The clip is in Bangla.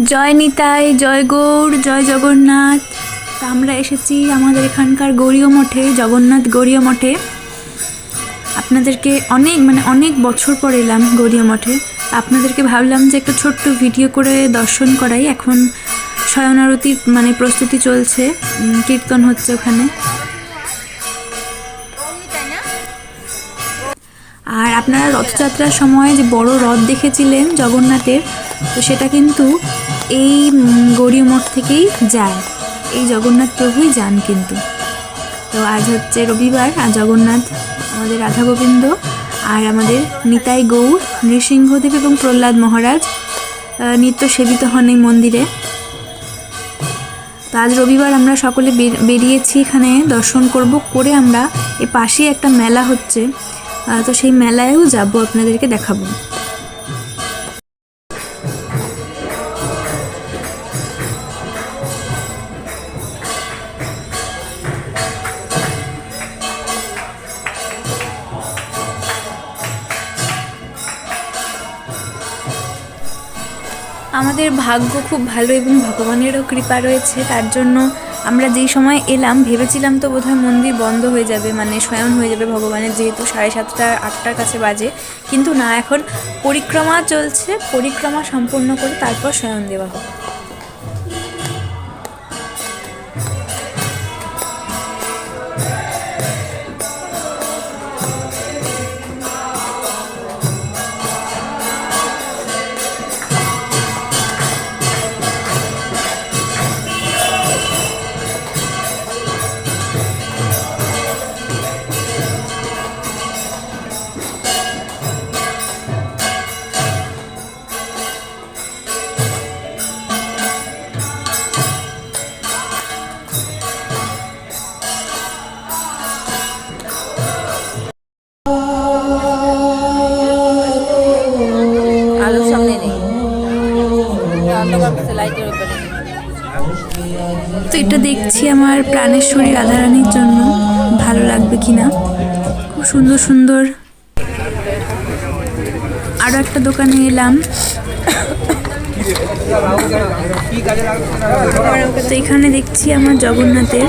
জয় নিতাই, জয় গৌর, জয় জগন্নাথ। তা আমরা এসেছি আমাদের এখানকার গৌরীয় মঠে, জগন্নাথ গৌরীয় মঠে। আপনাদেরকে অনেক বছর পর এলাম গৌরীয় মঠে। আপনাদেরকে ভাবলাম যে একটা ছোট্ট ভিডিও করে দর্শন করাই। এখন শয়ন আরতির প্রস্তুতি চলছে, কীর্তন হচ্ছে ওখানে। আর আপনারা রথযাত্রার সময় যে বড় রথ দেখেছিলেন জগন্নাথের, তো সেটা কিন্তু এই গৌরীয় মঠ থেকেই যায়, এই জগন্নাথ প্রভুই যান কিন্তু। তো আজ হচ্ছে রবিবার, আর জগন্নাথ, আমাদের রাধা গোবিন্দ আর আমাদের নিতাই গৌর, নৃসিংহদেব এবং প্রহ্লাদ মহারাজ নিত্য সেবিত হন এই মন্দিরে। তো আজ রবিবার আমরা সকলে বেরিয়েছি এখানে দর্শন করব, করে আমরা এ পাশেই একটা মেলা হচ্ছে, তো সেই মেলায়ও যাব, আপনাদেরকে দেখাবো। আমাদের ভাগ্য খুব ভালো এবং ভগবানেরও কৃপা রয়েছে। তার জন্য আমরা যেই সময় এলাম ভেবেছিলাম তো বোধহয় মন্দির বন্ধ হয়ে যাবে, শয়ন হয়ে যাবে ভগবানের, যেহেতু 7:30 8টার কাছে বাজে। কিন্তু না, এখন পরিক্রমা চলছে, পরিক্রমা সম্পূর্ণ করে তারপর শয়ন দেওয়া হবে। তো এটা দেখছি আমার প্রাণেশ্বরী রাধারানীর জন্য, ভালো লাগবে কিনা। খুব সুন্দর সুন্দর আরও একটা দোকানে এলাম। তো এখানে দেখছি আমার জগন্নাথের